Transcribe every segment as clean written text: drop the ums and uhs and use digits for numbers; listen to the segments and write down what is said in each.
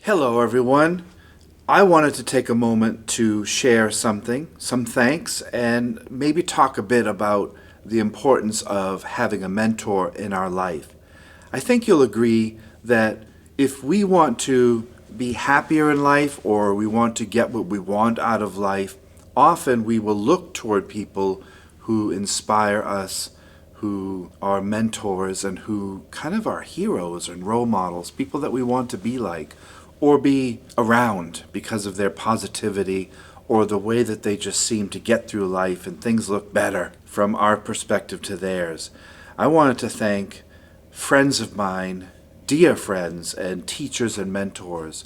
Hello, everyone. I wanted to take a moment to share some thanks, and maybe talk a bit about the importance of having a mentor in our life. I think you'll agree that if we want to be happier in life or we want to get what we want out of life, often we will look toward people who inspire us, who are mentors, and who kind of are heroes and role models, people that we want to be like or be around because of their positivity or the way that they just seem to get through life and things look better from our perspective to theirs. I wanted to thank friends of mine, dear friends and teachers and mentors.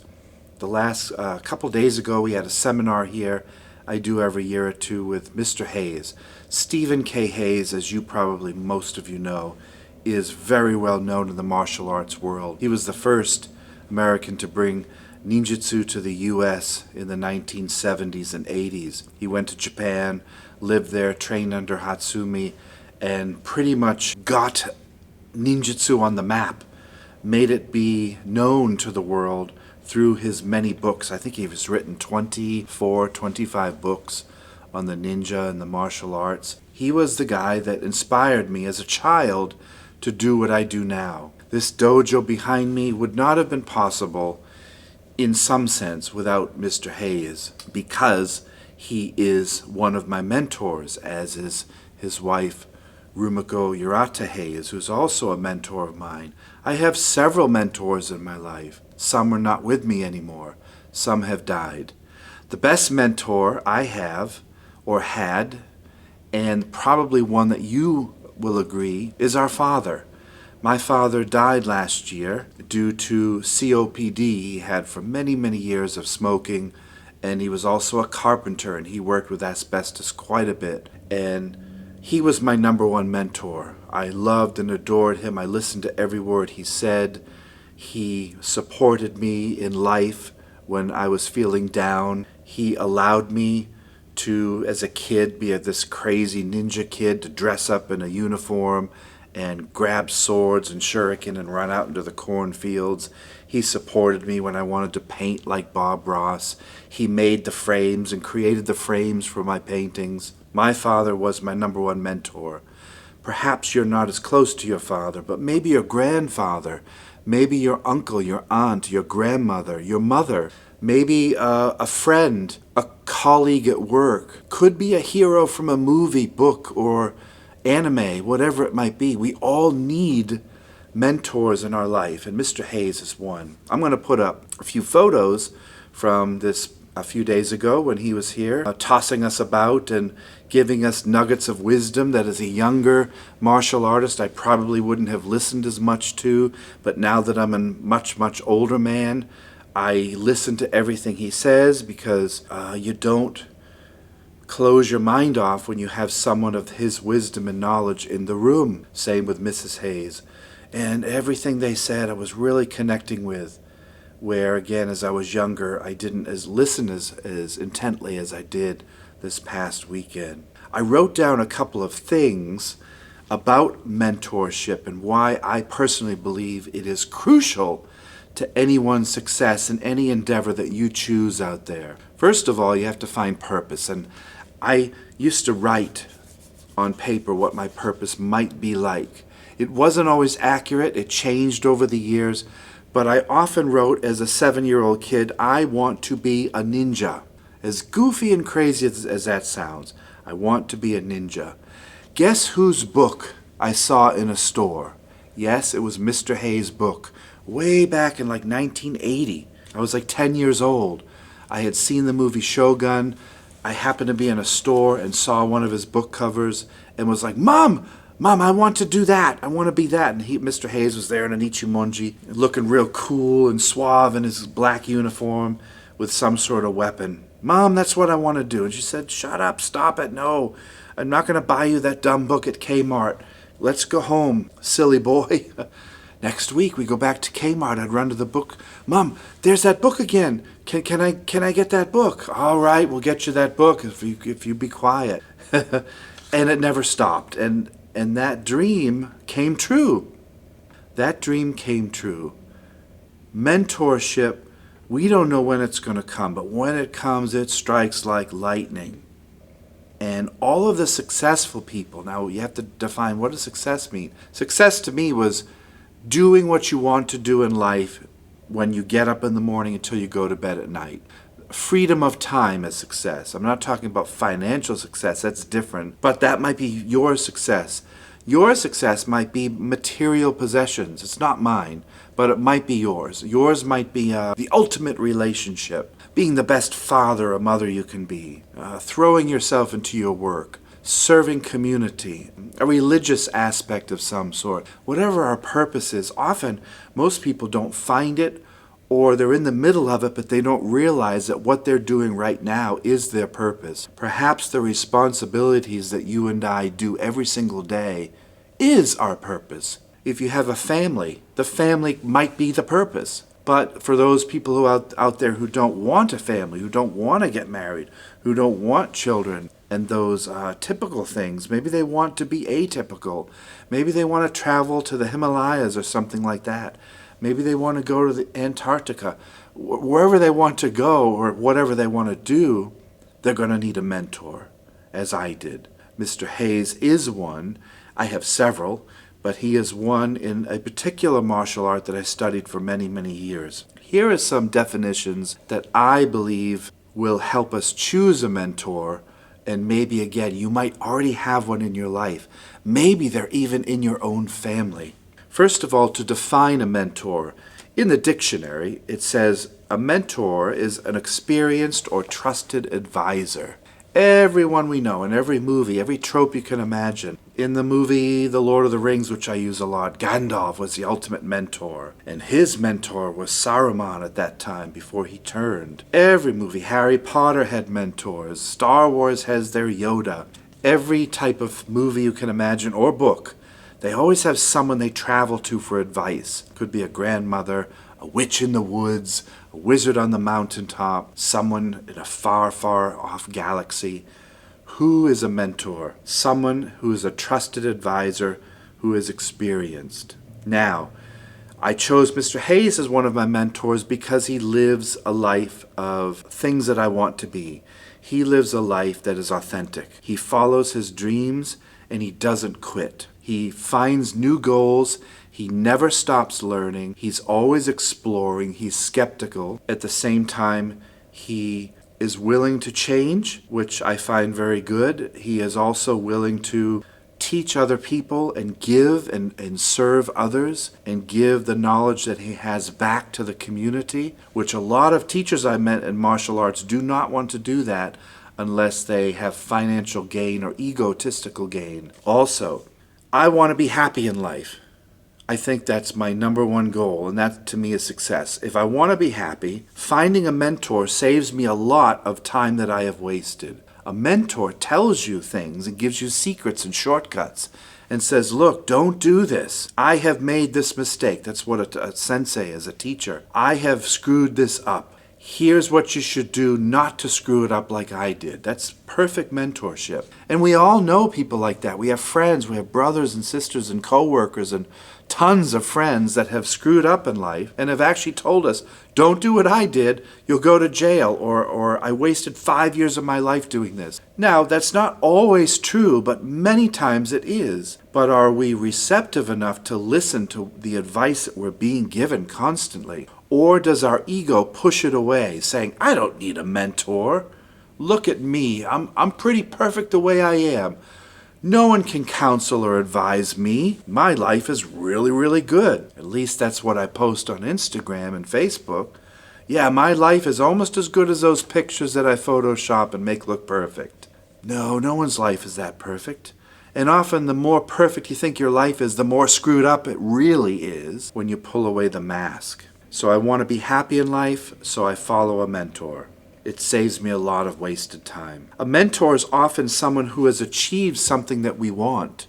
The last couple days ago, we had a seminar here I do every year or two with Mr. Hayes. Stephen K. Hayes, as you probably most of you know, is very well known in the martial arts world. He was the first American to bring ninjutsu to the U.S. in the 1970s and 80s. He went to Japan, lived there, trained under Hatsumi, and pretty much got ninjutsu on the map, made it be known to the world through his many books. I think he has written 25 books on the ninja and the martial arts. He was the guy that inspired me as a child to do what I do now. This dojo behind me would not have been possible in some sense without Mr. Hayes, because he is one of my mentors, as is his wife, Rumiko Yurata Hayes, who's also a mentor of mine. I have several mentors in my life. Some are not with me anymore. Some have died. The best mentor I have, or had, and probably one that you will agree, is our father. My father died last year due to COPD he had for many, many years of smoking, and he was also a carpenter, and he worked with asbestos quite a bit. And he was my number one mentor. I loved and adored him. I listened to every word he said. He supported me in life when I was feeling down. He allowed me to, as a kid, be this crazy ninja kid, to dress up in a uniform and grab swords and shuriken and run out into the cornfields. He supported me when I wanted to paint like Bob Ross. He made the frames and created the frames for my paintings. My father was my number one mentor. Perhaps you're not as close to your father, but maybe your grandfather, maybe your uncle, your aunt, your grandmother, your mother, maybe a friend, a colleague at work, could be a hero from a movie, book, or anime, whatever it might be. We all need mentors in our life, and Mr. Hayes is one. I'm going to put up a few photos from this a few days ago when he was here, tossing us about and giving us nuggets of wisdom that as a younger martial artist I probably wouldn't have listened as much to, but now that I'm a much, much older man, I listen to everything he says, because you don't close your mind off when you have someone of his wisdom and knowledge in the room. Same with Mrs. Hayes. And everything they said I was really connecting with, where again, as I was younger, I didn't listen as intently as I did this past weekend. I wrote down a couple of things about mentorship and why I personally believe it is crucial to anyone's success in any endeavor that you choose out there. First of all, you have to find purpose, and I used to write on paper what my purpose might be like. It wasn't always accurate, it changed over the years, but I often wrote as a 7-year-old kid, I want to be a ninja. As goofy and crazy as that sounds, I want to be a ninja. Guess whose book I saw in a store? Yes, it was Mr. Hayes' book, way back in like 1980. I was like 10 years old. I had seen the movie Shogun. I happened to be in a store and saw one of his book covers and was like, Mom, I want to do that. I want to be that. And Mr. Hayes was there in an ichimonji, looking real cool and suave in his black uniform with some sort of weapon. Mom, that's what I want to do. And she said, shut up, stop it. No, I'm not going to buy you that dumb book at Kmart. Let's go home, silly boy. Next week we go back to Kmart. I'd run to the book. Mom, there's that book again. Can I get that book? All right, we'll get you that book if you be quiet. And it never stopped. And that dream came true. That dream came true. Mentorship We don't know when it's going to come, but when it comes, it strikes like lightning. And all of the successful people, now you have to define, what does success mean? Success to me was doing what you want to do in life when you get up in the morning until you go to bed at night. Freedom of time is success. I'm not talking about financial success, that's different, but that might be your success. Your success might be material possessions. It's not mine, but it might be yours. Yours might be the ultimate relationship, being the best father or mother you can be, throwing yourself into your work, serving community, a religious aspect of some sort. Whatever our purpose is, often most people don't find it, or they're in the middle of it, but they don't realize that what they're doing right now is their purpose. Perhaps the responsibilities that you and I do every single day is our purpose. If you have a family, the family might be the purpose. But for those people who out there who don't want a family, who don't want to get married, who don't want children, and those typical things, maybe they want to be atypical. Maybe they want to travel to the Himalayas or something like that. Maybe they want to go to the Antarctica. Wherever they want to go or whatever they want to do, they're going to need a mentor, as I did. Mr. Hayes is one. I have several, but he is one in a particular martial art that I studied for many, many years. Here are some definitions that I believe will help us choose a mentor, and maybe again, you might already have one in your life. Maybe they're even in your own family. First of all, to define a mentor, in the dictionary, it says a mentor is an experienced or trusted advisor. Everyone we know in every movie, every trope you can imagine. In the movie The Lord of the Rings, which I use a lot, Gandalf was the ultimate mentor. And his mentor was Saruman at that time before he turned. Every movie, Harry Potter had mentors. Star Wars has their Yoda. Every type of movie you can imagine or book, they always have someone they travel to for advice. Could be a grandmother, a witch in the woods, a wizard on the mountaintop, someone in a far, far off galaxy. Who is a mentor? Someone who is a trusted advisor, who is experienced. Now, I chose Mr. Hayes as one of my mentors because he lives a life of things that I want to be. He lives a life that is authentic. He follows his dreams and he doesn't quit. He finds new goals. He never stops learning. He's always exploring. He's skeptical. At the same time, he is willing to change, which I find very good. He is also willing to teach other people and give and serve others and give the knowledge that he has back to the community, which a lot of teachers I met in martial arts do not want to do that unless they have financial gain or egotistical gain. Also, I want to be happy in life. I think that's my number one goal, and that to me is success. If I want to be happy, finding a mentor saves me a lot of time that I have wasted. A mentor tells you things and gives you secrets and shortcuts and says, look, don't do this. I have made this mistake. That's what a sensei is, a teacher. I have screwed this up. Here's what you should do not to screw it up like I did. That's perfect mentorship. And we all know people like that. We have friends, we have brothers and sisters and co-workers and tons of friends that have screwed up in life and have actually told us, don't do what I did, you'll go to jail, or I wasted 5 years of my life doing this. Now, that's not always true, but many times it is. But are we receptive enough to listen to the advice that we're being given constantly? Or does our ego push it away, saying, I don't need a mentor. Look at me. I'm pretty perfect the way I am. No one can counsel or advise me. My life is really, really good. At least that's what I post on Instagram and Facebook. Yeah, my life is almost as good as those pictures that I Photoshop and make look perfect. No one's life is that perfect. And often the more perfect you think your life is, the more screwed up it really is when you pull away the mask. So I want to be happy in life, so I follow a mentor. It saves me a lot of wasted time. A mentor is often someone who has achieved something that we want.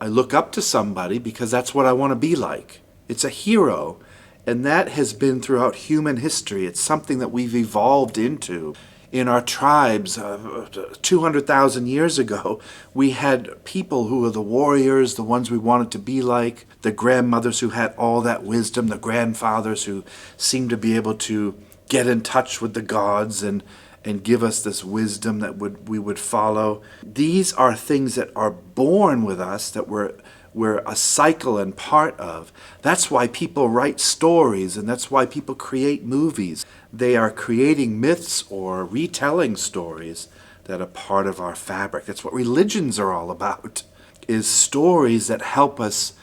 I look up to somebody because that's what I want to be like. It's a hero, and that has been throughout human history. It's something that we've evolved into. In our tribes, 200,000 years ago, we had people who were the warriors, the ones we wanted to be like, the grandmothers who had all that wisdom, the grandfathers who seemed to be able to get in touch with the gods and give us this wisdom that we would follow. These are things that are born with us, that we're a cycle and part of. That's why people write stories, and that's why people create movies. They are creating myths or retelling stories that are part of our fabric. That's what religions are all about, is stories that help us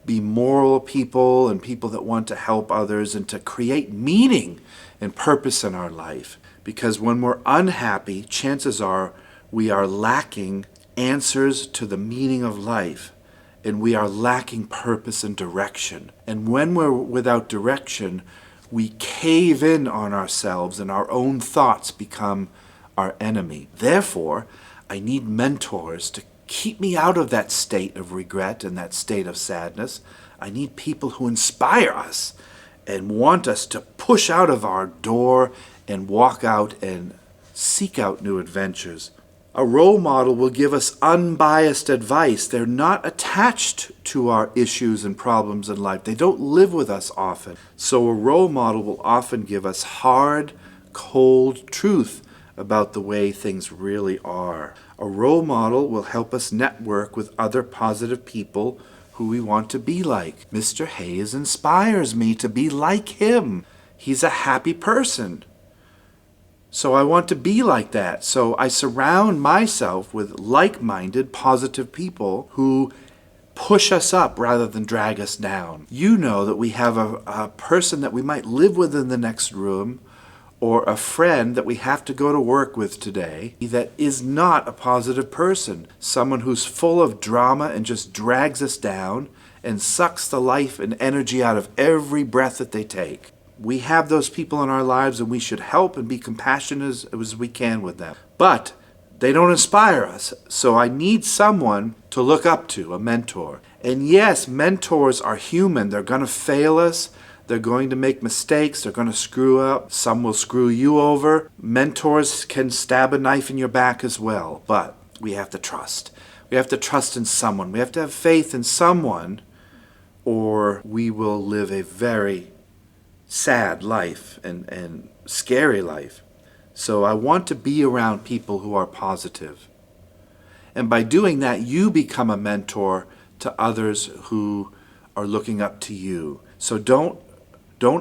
be moral people and people that want to help others and to create meaning and purpose in our life. Because when we're unhappy, chances are we are lacking answers to the meaning of life, and we are lacking purpose and direction. And when we're without direction, we cave in on ourselves and our own thoughts become our enemy. Therefore, I need mentors to keep me out of that state of regret and that state of sadness. I need people who inspire us and want us to push out of our door and walk out and seek out new adventures. A role model will give us unbiased advice. They're not attached to our issues and problems in life. They don't live with us often. So a role model will often give us hard, cold truth about the way things really are. A role model will help us network with other positive people who we want to be like. Mr. Hayes inspires me to be like him. He's a happy person. So I want to be like that. So I surround myself with like-minded, positive people who push us up rather than drag us down. You know that we have a person that we might live with in the next room, or a friend that we have to go to work with today that is not a positive person. Someone who's full of drama and just drags us down and sucks the life and energy out of every breath that they take. We have those people in our lives, and we should help and be compassionate as we can with them. But they don't inspire us, so I need someone to look up to, a mentor. And yes, mentors are human. They're going to fail us. They're going to make mistakes. They're going to screw up. Some will screw you over. Mentors can stab a knife in your back as well. But we have to trust. We have to trust in someone. We have to have faith in someone, or we will live a very sad life and scary life. So I want to be around people who are positive. And by doing that, you become a mentor to others who are looking up to you. So don't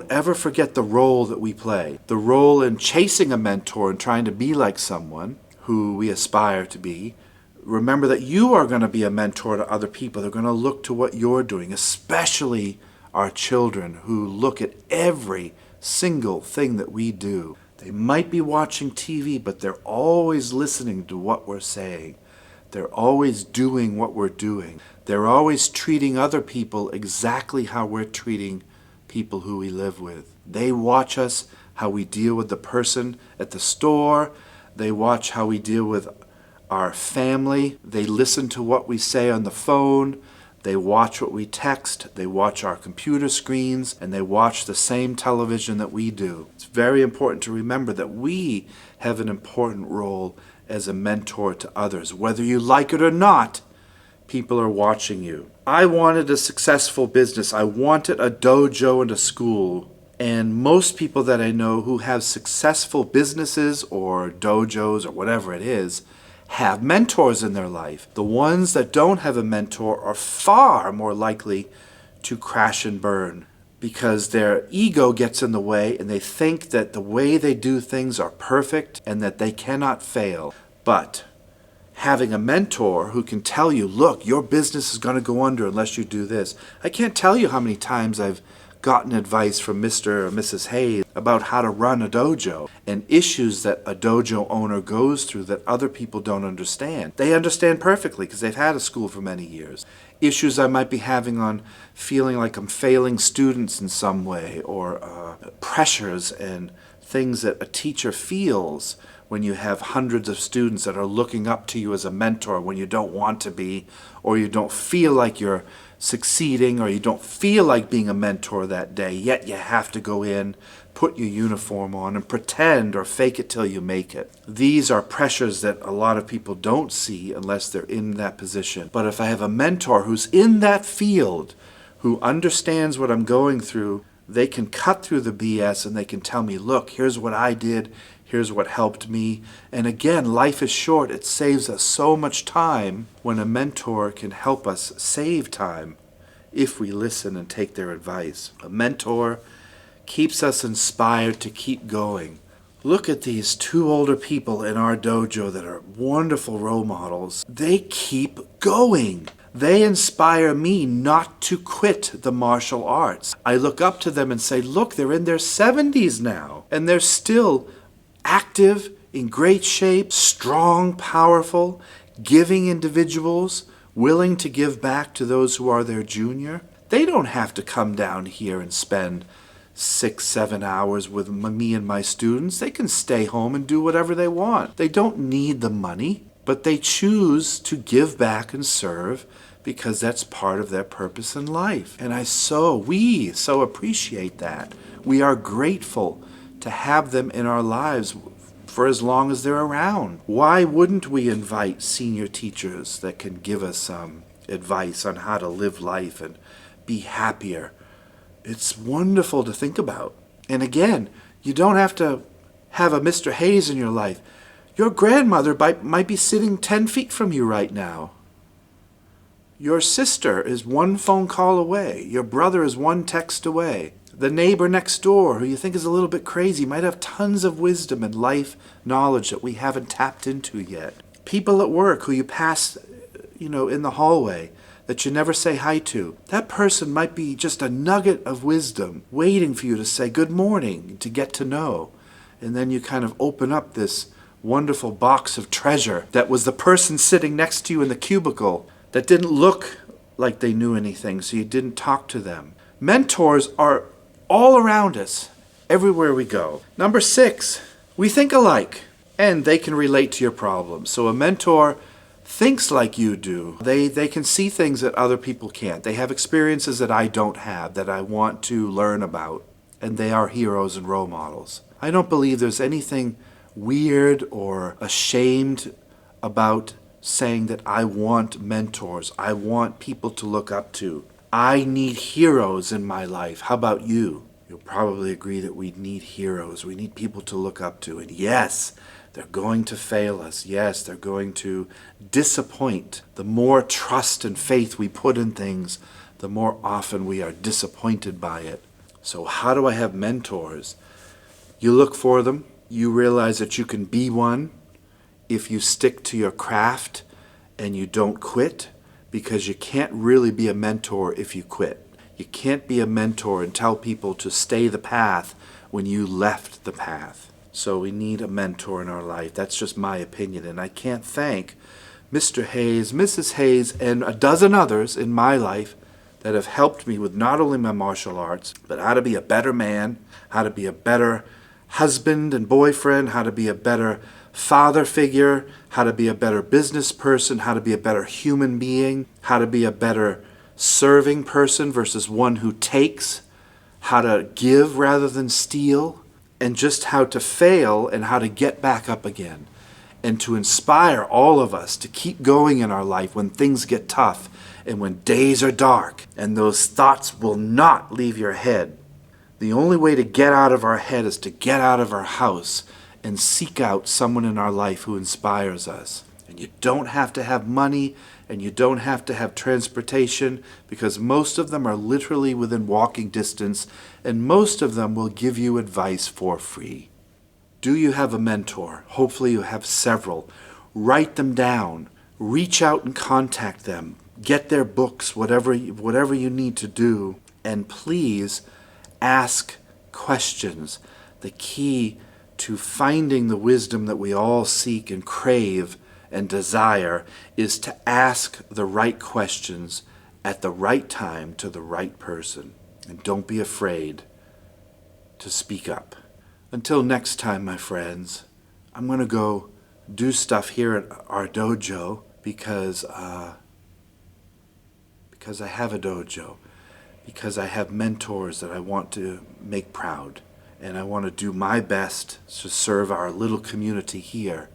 ever forget the role that we play. The role in chasing a mentor and trying to be like someone who we aspire to be. Remember that you are going to be a mentor to other people. They're going to look to what you're doing, especially our children who look at every single thing that we do. They might be watching TV, but they're always listening to what we're saying. They're always doing what we're doing. They're always treating other people exactly how we're treating people who we live with. They watch us, how we deal with the person at the store. They watch how we deal with our family. They listen to what we say on the phone. They watch what we text, they watch our computer screens, and they watch the same television that we do. It's very important to remember that we have an important role as a mentor to others. Whether you like it or not, people are watching you. I wanted a successful business. I wanted a dojo and a school. And most people that I know who have successful businesses or dojos or whatever it is, have mentors in their life. The ones that don't have a mentor are far more likely to crash and burn because their ego gets in the way and they think that the way they do things are perfect and that they cannot fail. But having a mentor who can tell you, look, your business is going to go under unless you do this. I can't tell you how many times I've gotten advice from Mr. or Mrs. Hayes about how to run a dojo and issues that a dojo owner goes through that other people don't understand. They understand perfectly because they've had a school for many years. Issues I might be having on feeling like I'm failing students in some way, or pressures and things that a teacher feels when you have hundreds of students that are looking up to you as a mentor when you don't want to be, or you don't feel like you're succeeding, or you don't feel like being a mentor that day, yet you have to go in, put your uniform on, and pretend or fake it till you make it. These are pressures that a lot of people don't see unless they're in that position. But if I have a mentor who's in that field, who understands what I'm going through, they can cut through the BS and they can tell me, look, here's what I did, here's what helped me. And again, life is short. It saves us so much time when a mentor can help us save time if we listen and take their advice. A mentor keeps us inspired to keep going. Look at these two older people in our dojo that are wonderful role models. They keep going. They inspire me not to quit the martial arts. I look up to them and say, look, they're in their 70s now, and they're still active, in great shape, strong, powerful, giving individuals, willing to give back to those who are their junior. They don't have to come down here and spend 6-7 hours with me and my students. They can stay home and do whatever they want. They don't need the money, but they choose to give back and serve because that's part of their purpose in life. And we so appreciate that. We are grateful to have them in our lives for as long as they're around. Why wouldn't we invite senior teachers that can give us some advice on how to live life and be happier? It's wonderful to think about. And again, you don't have to have a Mr. Hayes in your life. Your grandmother might be sitting 10 feet from you right now. Your sister is one phone call away. Your brother is one text away. The neighbor next door, who you think is a little bit crazy, might have tons of wisdom and life knowledge that we haven't tapped into yet. People at work who you pass, in the hallway that you never say hi to. That person might be just a nugget of wisdom waiting for you to say good morning, to get to know. And then you kind of open up this wonderful box of treasure that was the person sitting next to you in the cubicle that didn't look like they knew anything, so you didn't talk to them. Mentors are all around us, everywhere we go. Number 6, we think alike, and they can relate to your problems. So a mentor thinks like you do. They can see things that other people can't. They have experiences that I don't have, that I want to learn about, and they are heroes and role models. I don't believe there's anything weird or ashamed about saying that I want mentors. I want people to look up to. I need heroes in my life. How about you? You'll probably agree that we need heroes. We need people to look up to. And yes, they're going to fail us. Yes, they're going to disappoint. The more trust and faith we put in things, the more often we are disappointed by it. So how do I have mentors? You look for them. You realize that you can be one if you stick to your craft and you don't quit, because you can't really be a mentor if you quit. You can't be a mentor and tell people to stay the path when you left the path. So we need a mentor in our life. That's just my opinion. And I can't thank Mr. Hayes, Mrs. Hayes, and a dozen others in my life that have helped me with not only my martial arts, but how to be a better man, how to be a better husband and boyfriend, how to be a better father figure, how to be a better business person, how to be a better human being, how to be a better serving person versus one who takes, how to give rather than steal, and just how to fail and how to get back up again, and to inspire all of us to keep going in our life when things get tough and when days are dark and those thoughts will not leave your head. The only way to get out of our head is to get out of our house and seek out someone in our life who inspires us. And you don't have to have money, and you don't have to have transportation, because most of them are literally within walking distance, and most of them will give you advice for free. Do you have a mentor? Hopefully you have several. Write them down. Reach out and contact them. Get their books, whatever you need to do. And please ask questions. The key to finding the wisdom that we all seek and crave and desire is to ask the right questions at the right time to the right person. And don't be afraid to speak up. Until next time, my friends, I'm going to go do stuff here at our dojo because because I have a dojo, because I have mentors that I want to make proud. And I want to do my best to serve our little community here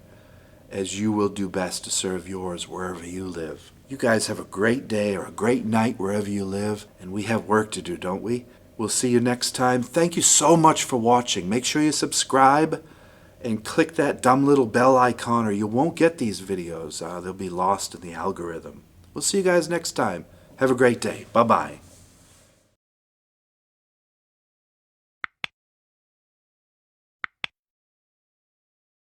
as you will do best to serve yours wherever you live. You guys have a great day or a great night wherever you live, and we have work to do, don't we? We'll see you next time. Thank you so much for watching. Make sure you subscribe and click that dumb little bell icon or you won't get these videos. They'll be lost in the algorithm. We'll see you guys next time. Have a great day. Bye-bye.